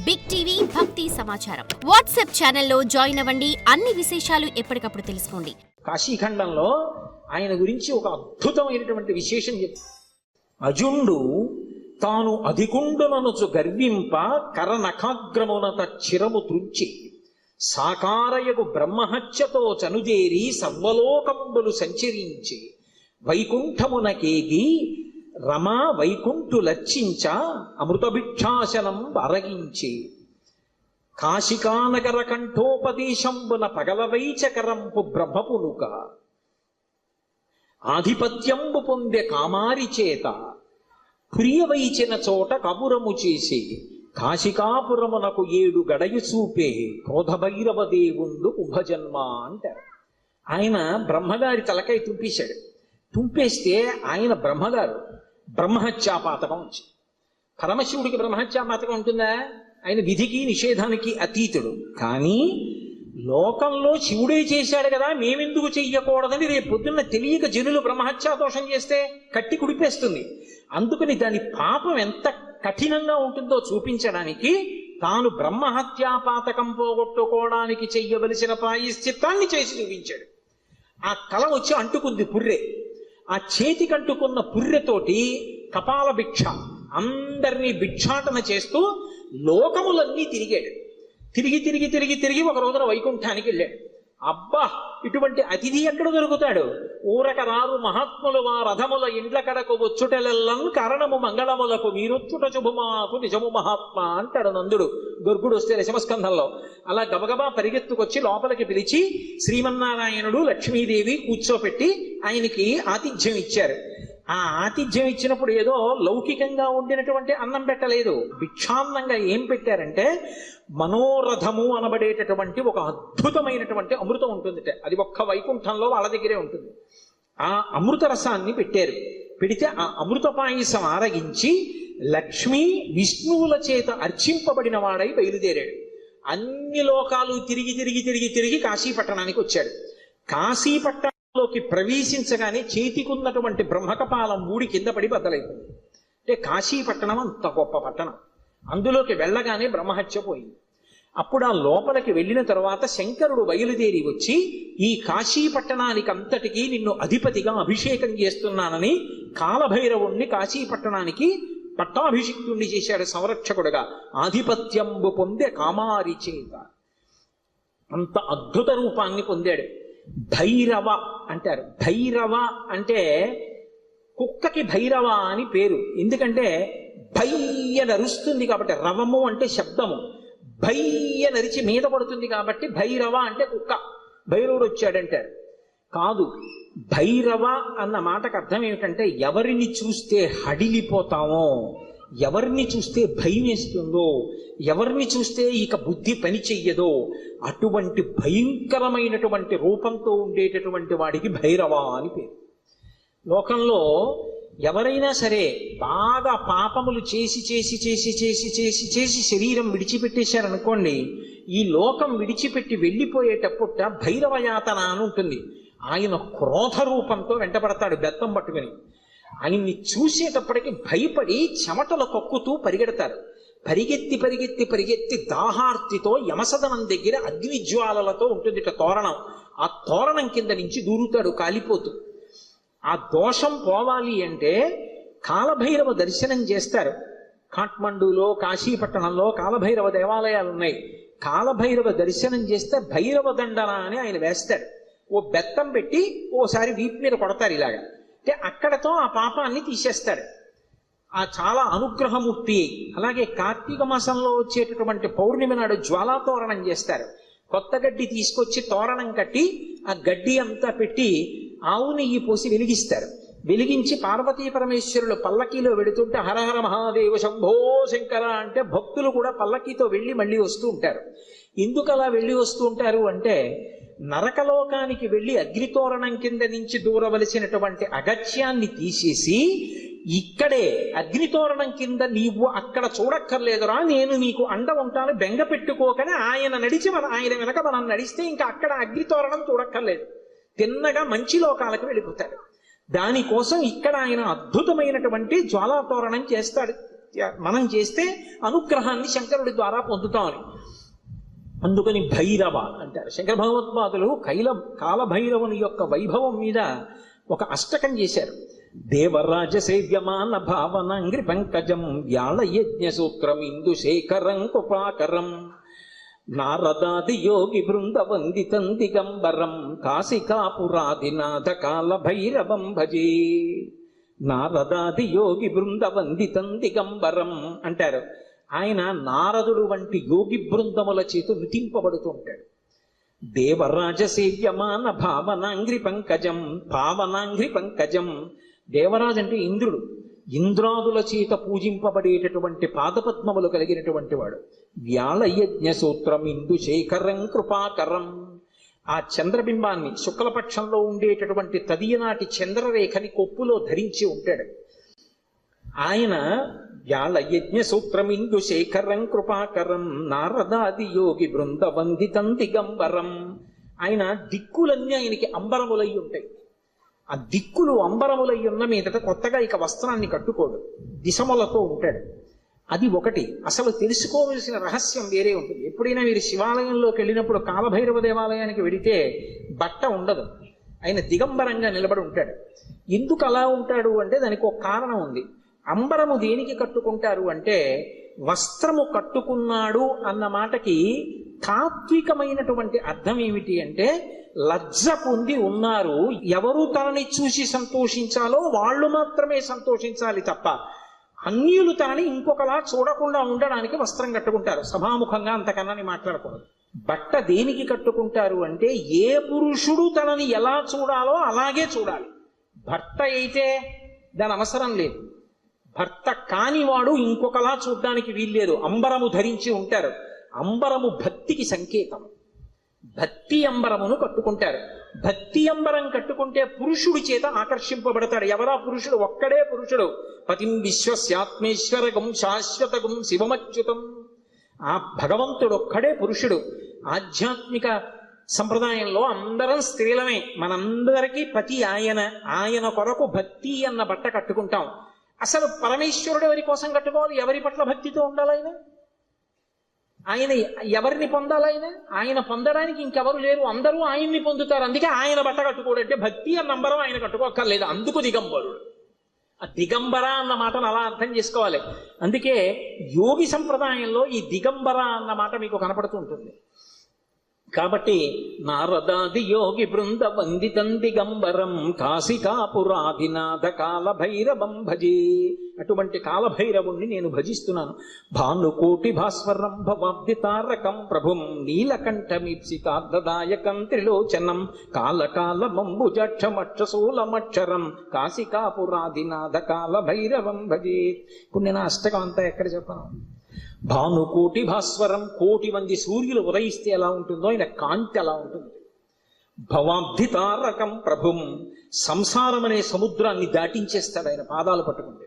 Big TV భక్తి సమాచారం WhatsApp ఛానల్లో జాయిన్ అవ్వండి. అన్ని విశేషాలు ఎప్పటికప్పుడు తెలుసుకోండి. కాశీఖండంలో ఆయన గురించి ఒక అద్భుతమైనటువంటి విశేషం చెప్తారు. అజుండు తాను అధికుండుననుచు గర్వింప కరనఖాగ్రమునత చిరము త్రుంచి సాకారయగు బ్రహ్మహత్యతో చనుదేరి సర్వలోకంబులు సంచరించి వైకుంఠమునకేగి రమా వైకుంఠు లర్చించ అమృతభిక్షాసనం అరగించి కాశికానగర కంఠోపదేశంబున పగలవైచకరంపు బ్రహ్మపునుక ఆధిపత్యంబు పొందె కామారి చేత ప్రియవైచిన చోట కపురము చేసి కాశికాపురమునకు 7 గడయు చూపే క్రోధభైరవ దేవుండు ఉభజన్మ అంటారు. ఆయన బ్రహ్మగారి తలకై తుంపేశాడు. తుంపేస్తే ఆయన బ్రహ్మగారు బ్రహ్మహత్యాపాతకం వచ్చింది. పరమశివుడికి బ్రహ్మహత్యాపాతకం ఉంటుందా? ఆయన విధికి నిషేధానికి అతీతుడు. కానీ లోకంలో శివుడే చేశాడు కదా, మేమెందుకు చెయ్యకూడదని రేపు పొద్దున్న తెలియక జనులు బ్రహ్మహత్యా దోషం చేస్తే కట్టి కుడిపేస్తుంది. అందుకని దాని పాపం ఎంత కఠినంగా ఉంటుందో చూపించడానికి తాను బ్రహ్మహత్యాపాతకం పోగొట్టుకోవడానికి చెయ్యవలసిన ప్రాయశ్చిత్తాన్ని చేసి చూపించాడు. ఆ తల వచ్చి అంటుకుంది పుర్రె. ఆ చేతికంటుకున్న పుర్రెతోటి కపాల భిక్ష అందరినీ భిక్షాటన చేస్తూ లోకములన్నీ తిరిగాడు. తిరిగి తిరిగి తిరిగి తిరిగి ఒక రోజున వైకుంఠానికి వెళ్ళాడు. అబ్బా, ఇటువంటి అతిథి ఎక్కడ దొరుకుతాడు? ఊరక రారు మహాత్ములు వా రథముల ఇండ్ల కడకు వచ్చుటెల్లన్ కారణము మంగళములకు మీరొచ్చుట శుభమాకు నిజము మహాత్మా అంటాడు నందుడు గర్గుడు వస్తే దశమస్కంధంలో. అలా గబగబా పరిగెత్తుకొచ్చి లోపలికి పిలిచి శ్రీమన్నారాయణుడు లక్ష్మీదేవి కూర్చోపెట్టి ఆయనకి ఆతిథ్యం ఇచ్చారు. ఆ ఆతిథ్యం ఇచ్చినప్పుడు ఏదో లౌకికంగా ఉండినటువంటి అన్నం పెట్టలేదు. భిక్షాన్నంగా ఏం పెట్టారంటే మనోరథము అనబడేటటువంటి ఒక అద్భుతమైనటువంటి అమృతం ఉంటుందిట. అది ఒక్క వైకుంఠంలో వాళ్ళ దగ్గరే ఉంటుంది. ఆ అమృత రసాన్ని పెట్టారు. పెడితే ఆ అమృత పాయసం ఆరగించి లక్ష్మీ విష్ణువుల చేత అర్చింపబడిన వాడై బయలుదేరాడు. అన్ని లోకాలు తిరిగి తిరిగి తిరిగి తిరిగి కాశీపట్టణానికి వచ్చాడు. కాశీపట్టణంలోకి ప్రవేశించగానే చేతికున్నటువంటి బ్రహ్మకపాలం ఊడి కింద పడి బద్దలైపోయింది. అంటే కాశీపట్టణం అంత గొప్ప పట్టణం. అందులోకి వెళ్ళగానే బ్రహ్మహత్య పోయింది. అప్పుడు ఆ లోపలికి వెళ్ళిన తర్వాత శంకరుడు బయలుదేరి వచ్చి ఈ కాశీపట్టణానికి అంతటికీ నిన్ను అధిపతిగా అభిషేకం చేస్తున్నానని కాలభైరవుణ్ణి కాశీపట్టణానికి పట్టాభిషిక్తుణ్ణి చేశాడు సంరక్షకుడుగా. ఆధిపత్యంబు పొందే కామారి చేత అంత అద్భుత రూపాన్ని పొందాడు. భైరవ అంటారు. భైరవ అంటే కుక్కకి భైరవ అని పేరు. ఎందుకంటే భయ్య నరుస్తుంది కాబట్టి, రవము అంటే శబ్దము, భయ్య నరిచి మీద పడుతుంది కాబట్టి భైరవ అంటే కుక్క. భైరవుడు వచ్చాడంటారు. కాదు, భైరవ అన్న మాటకు అర్థం ఏమిటంటే ఎవరిని చూస్తే హడిలిపోతామో, ఎవరిని చూస్తే భయం వేస్తుందో, ఎవరిని చూస్తే ఇక బుద్ధి పని చెయ్యదో అటువంటి భయంకరమైనటువంటి రూపంతో ఉండేటటువంటి వాడికి భైరవ అని పేరు. లోకంలో ఎవరైనా సరే బాగా పాపములు చేసి చేసి చేసి చేసి చేసి చేసి శరీరం విడిచిపెట్టేశారనుకోండి, ఈ లోకం విడిచిపెట్టి వెళ్ళిపోయేటప్పుట భైరవయాతన అని ఉంటుంది. ఆయన క్రోధ రూపంతో వెంటబడతాడు బెత్తం పట్టుకుని. ఆయన్ని చూసేటప్పటికి భయపడి చెమటలు కక్కుతూ పరిగెడతారు. పరిగెత్తి పరిగెత్తి పరిగెత్తి దాహార్తితో యమసదనం దగ్గర అగ్నిజ్వాలలతో ఉంటుంది తోరణం. ఆ తోరణం కింద నుంచి దూరుతాడు కాలిపోతూ. ఆ దోషం పోవాలి అంటే కాలభైరవ దర్శనం చేస్తారు. కాఠ్మండూలో కాశీపట్టణంలో కాలభైరవ దేవాలయాలు ఉన్నాయి. కాలభైరవ దర్శనం చేస్తే భైరవ దండన అని ఆయన వేస్తాడు. ఓ బెత్తం పెట్టి ఓసారి వీపు మీద కొడతారు ఇలాగా. అంటే అక్కడతో ఆ పాపాన్ని తీసేస్తాడు. ఆ చాలా అనుగ్రహమూర్తి. అలాగే కార్తీక మాసంలో వచ్చేటటువంటి పౌర్ణమి నాడు జ్వాలాతోరణం చేస్తారు. కొత్త గడ్డి తీసుకొచ్చి తోరణం కట్టి ఆ గడ్డి అంతా పెట్టి ఆవు నెయ్యి పోసి వెలిగిస్తారు. వెలిగించి పార్వతీ పరమేశ్వరులు పల్లకీలో వెడుతుంటే హరహర మహాదేవ శంభో శంకర అంటే భక్తులు కూడా పల్లకీతో వెళ్ళి మళ్ళీ వస్తూ ఉంటారు. ఎందుకు అలా వెళ్ళి వస్తూ ఉంటారు అంటే నరకలోకానికి వెళ్ళి అగ్నితోరణం కింద నుంచి దూరవలసినటువంటి అగత్యాన్ని తీసేసి ఇక్కడే అగ్నితోరణం కింద నీవు అక్కడ చూడక్కర్లేదురా, నేను నీకు అండ ఉంటాను, బెంగ పెట్టుకోకని ఆయన నడిచి ఆయన వెనక మనం నడిస్తే ఇంకా అక్కడ అగ్నితోరణం చూడక్కర్లేదు, తిన్నగా మంచి లోకాలకు వెళ్ళిపోతాడు. దానికోసం ఇక్కడ ఆయన అద్భుతమైనటువంటి జ్వాలాతోరణం చేస్తాడు. మనం చేస్తే అనుగ్రహాన్ని శంకరుడి ద్వారా పొందుతామని. అందుకని భైరవ అంటారు. శంకర భగవత్పాదులు కాలభైరవుని యొక్క వైభవం మీద ఒక అష్టకం చేశారు. దేవరాజ సేవ్యమాన భావనాంగ్రి పంకజం వ్యాళ యజ్ఞ సూత్రం ఇందు శేఖరం కృపాకరం నారదాది యోగి బృంద వందితం దిగంబరం కాశికాపురాధినాథ కాల భైరవం భజే. నారదాది యోగి బృంద వందితం దిగంబరం అంటారు. ఆయన నారదుడు వంటి యోగి బృందముల చేత నుతింపబడుతూ ఉంటాడు. దేవరాజ సేవ్యమాన భావనాంగ్రి పంకజం, పావనాంగ్రి పంకజం. దేవరాజు అంటే ఇంద్రుడు, ఇంద్రాదుల చేత పూజింపబడేటటువంటి పాదపద్మములు కలిగినటువంటి వాడు. వ్యాళయజ్ఞ సూత్రం ఇందు శేఖరం కృపాకరం. ఆ చంద్రబింబాన్ని శుక్లపక్షంలో ఉండేటటువంటి తదియనాటి చంద్రరేఖని కొప్పులో ధరించి ఉంటాడు ఆయన. వ్యాళయజ్ఞ సూత్రం ఇందు శేఖరం కృపాకరం నారదాది యోగి బృంద వందితం దిగంబరం. ఆయన దిక్కులన్నీ ఆయనకి అంబరములై ఉంటాయి. ఆ దిక్కులు అంబరములై ఉన్న మీదట కొత్తగా ఇక వస్త్రాన్ని కట్టుకోడు, దిశములతో ఉంటాడు. అది ఒకటి. అసలు తెలుసుకోవలసిన రహస్యం వేరే ఉంటుంది. ఎప్పుడైనా మీరు శివాలయంలోకి వెళ్ళినప్పుడు కాలభైరవ దేవాలయానికి వెడితే బట్ట ఉండదు, ఆయన దిగంబరంగా నిలబడి ఉంటాడు. ఎందుకు అలా ఉంటాడు అంటే దానికి ఒక కారణం ఉంది. అంబరము దేనికి కట్టుకుంటారు అంటే వస్త్రము కట్టుకున్నాడు అన్న మాటకి తాత్వికమైనటువంటి అర్థం ఏమిటి అంటే లజ్జ పొంది ఉన్నారు, ఎవరు తనని చూసి సంతోషించాలో వాళ్ళు మాత్రమే సంతోషించాలి తప్ప అన్యులు తనని ఇంకొకలా చూడకుండా ఉండడానికి వస్త్రం కట్టుకుంటారు. సభాముఖంగా అంతకన్నా మాట్లాడకూడదు. బట్ట దేనికి కట్టుకుంటారు అంటే ఏ పురుషుడు తనని ఎలా చూడాలో అలాగే చూడాలి. భర్త అయితే దాని అవసరం లేదు, భర్త కానివాడు ఇంకొకలా చూడ్డానికి వీల్లేదు. అంబరము ధరించి ఉంటారు. అంబరము భక్తికి సంకేతం. భక్తి అంబరమును కట్టుకుంటారు. భక్తి అంబరం కట్టుకుంటే పురుషుడి చేత ఆకర్షింపబడతాడు. ఎవరా పురుషుడు? ఒక్కడే పురుషుడు. పతిం విశ్వస్యాత్మేశ్వరగం శాశ్వతగం శివమచ్యుతం. ఆ భగవంతుడు ఒక్కడే పురుషుడు. ఆధ్యాత్మిక సంప్రదాయంలో అందరం స్త్రీలమే. మనందరికీ పతి ఆయన. ఆయన కొరకు భక్తి అన్న బట్ట కట్టుకుంటాం. అసలు పరమేశ్వరుడు ఎవరి కోసం కట్టుకోవాలి? ఎవరి పట్ల భక్తితో ఉండాలి ఆయన ఎవరిని పొందాలైనా? ఆయన పొందడానికి ఇంకెవరు లేరు, అందరూ ఆయన్ని పొందుతారు. అందుకే ఆయన బట్ట కట్టుకోడంటే భక్తి అన్న నంబరం ఆయన కట్టుకోక్కర్లేదు. అందుకు దిగంబరుడు. ఆ దిగంబర అన్న మాటను అలా అర్థం చేసుకోవాలి. అందుకే యోగి సంప్రదాయంలో ఈ దిగంబర అన్న మాట మీకు కనపడుతూ ఉంటుంది. కాబట్టి నారదాది యోగి బృంద వందితం దిగంబరం కాశికాపురాధినాథ కాలభైరవం భజే. అటువంటి కాలభైరవుణ్ణి నేను భజిస్తున్నాను. భానుకోటి భాస్వరం భవాబ్ది తారకం ప్రభుం నీలకంఠమీప్సితార్థదాయకం త్రిలోచనం కాలకాలమంబుజక్షమక్షశూలమక్షరం కాశికాపురాధినాథ కాలభైరవం భజే. ఇప్పుడు నేను అష్టకం అంతా ఎక్కడ చెప్పను. భానుకోటి భాస్వరం, కోటి మంది సూర్యులు ఉదయిస్తే ఎలా ఉంటుందో ఆయన కాంతి అలా ఉంటుంది. భవాబ్ది తారకం ప్రభుం, సంసారం అనే సముద్రాన్ని దాటించేస్తాడు ఆయన పాదాలు పట్టుకుంటే.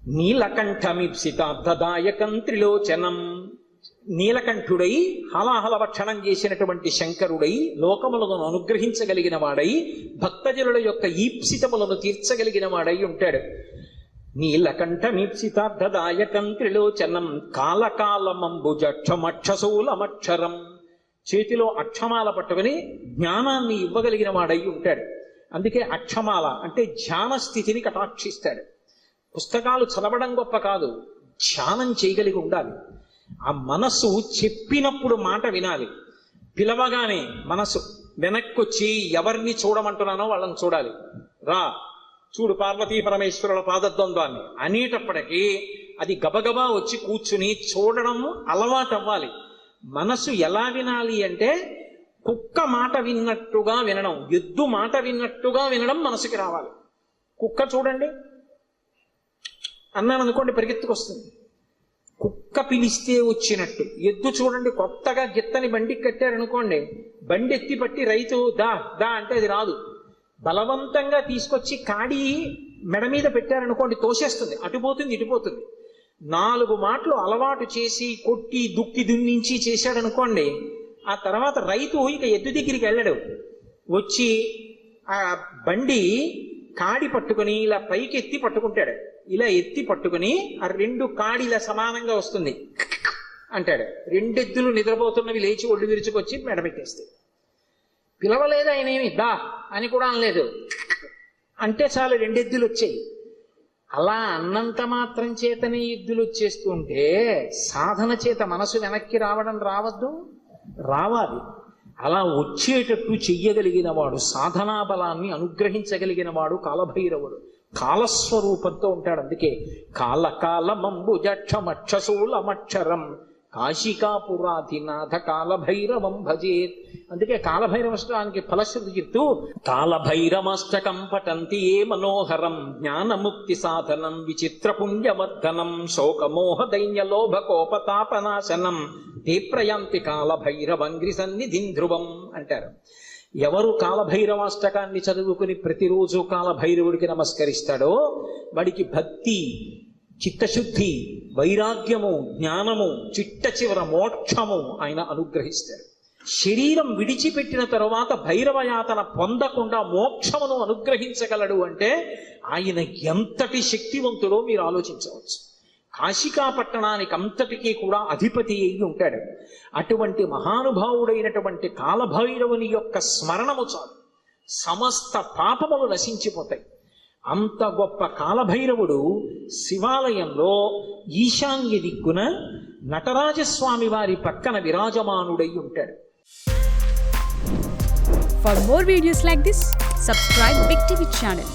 నీలకంఠమీప్సితార్థదాయకం త్రిలోచనం, నీలకంఠుడై హలాహల భక్షణం చేసినటువంటి శంకరుడై లోకములను అనుగ్రహించగలిగిన వాడై భక్తజనుల యొక్క ఈప్సితములను తీర్చగలిగిన వాడై ఉంటాడు. నీలకంఠమీప్సితార్థదాయకం త్రిలోచనం కాలకాలమంబుజక్షమక్షశూలమక్షరం, చేతిలో అక్షమాల పట్టుకుని జ్ఞానాన్ని ఇవ్వగలిగిన వాడై ఉంటాడు. అందుకే అక్షమాల అంటే ధ్యాన స్థితిని కటాక్షిస్తాడు. పుస్తకాలు చదవడం గొప్ప కాదు, ధ్యానం చేయగలిగి ఉండాలి. ఆ మనస్సు చెప్పినప్పుడు మాట వినాలి. పిలవగానే మనసు వెనక్కొచ్చి ఎవరిని చూడమంటున్నానో వాళ్ళని చూడాలి. రా చూడు పార్వతీ పరమేశ్వరుల పాదద్వంద్వాన్ని అనేటప్పటికీ అది గబగబా వచ్చి కూర్చుని చూడడం అలవాటు అవ్వాలి. మనసు ఎలా వినాలి అంటే కుక్క మాట విన్నట్టుగా వినడం, ఎద్దు మాట విన్నట్టుగా వినడం మనసుకి రావాలి. కుక్క చూడండి అన్నాను అనుకోండి పరిగెత్తుకొస్తుంది, కుక్క పిలిస్తే వచ్చినట్టు. ఎద్దు చూడండి కొత్తగా గిత్తని బండికి కట్టారనుకోండి, బండి ఎత్తి పట్టి రైతు దా దా అంటే అది రాదు. బలవంతంగా తీసుకొచ్చి కాడి మెడ మీద పెట్టారనుకోండి తోసేస్తుంది, అటుపోతుంది ఇటుపోతుంది. 4 మాటలు అలవాటు చేసి కొట్టి దుక్కి దున్నించి చేశాడనుకోండి, ఆ తర్వాత రైతు ఇక ఎద్దు దగ్గరికి వెళ్ళడు. వచ్చి ఆ బండి కాడి పట్టుకుని ఇలా పైకి ఎత్తి పట్టుకుంటాడు. ఇలా ఎత్తి పట్టుకుని ఆ 2 కాడి ఇలా సమానంగా వస్తుంది అంటాడు. 2 ఎద్దులు నిద్రపోతున్నవి లేచి ఒళ్ళు విరుచుకొచ్చి మెడబెట్టేస్తాయి. పిలవలేదు ఆయన, ఏమి దా అని కూడా అనలేదు, అంటే చాలు 2 ఎద్దులు వచ్చాయి. అలా అన్నంత మాత్రం చేతనే ఎద్దులు వచ్చేస్తుంటే సాధన చేత మనసు వెనక్కి రావద్దు, రావాలి. అలా వచ్చేటట్టు చెయ్యగలిగిన వాడు, సాధనా బలాన్ని అనుగ్రహించగలిగిన వాడు కాలభైరవుడు. కాలస్వరూపంతో ఉంటాడు. అందుకే కాలకాలమంబుజక్షమక్షశూలమక్షరం కాశికాపురాధినాథ కాలభైరవం భజేత్. అందుకే కాలభైరవష్టానికి ఫలశ్రుతి చెప్తూ కాలభైరవష్టకం పఠంతి ఏ మనోహరం జ్ఞానముక్తి సాధనం విచిత్ర పుణ్యవర్ధనం శోకమోహ దైన్యలోభ కోపతాపనాశనం తే ప్రయాంతి కాలభైరవంగ్రి సన్నిధిం ధ్రువం అంటారు. ఎవరు కాలభైరవాష్టకాన్ని చదువుకుని ప్రతిరోజు కాలభైరవుడికి నమస్కరిస్తాడో వాడికి భక్తి, చిత్తశుద్ధి, వైరాగ్యము, జ్ఞానము, చిట్ట చివర మోక్షము ఆయన అనుగ్రహిస్తాడు. శరీరం విడిచిపెట్టిన తరువాత భైరవయాతన పొందకుండా మోక్షమును అనుగ్రహించగలడు అంటే ఆయన ఎంతటి శక్తివంతుడో మీరు ఆలోచించవచ్చు. కాశికా పట్టణానికి అంతటికీ కూడా అధిపతి అయి ఉంటాడు. అటువంటి మహానుభావుడైనటువంటి కాలభైరవుని యొక్క స్మరణము చాలు, సమస్త పాపములు నశించిపోతాయి. అంత గొప్ప కాలభైరవుడు శివాలయంలో ఈశాన్య దిక్కున నటరాజస్వామి వారి పక్కన విరాజమానుడై ఉంటాడు. For more videos like this, subscribe Big TV channel.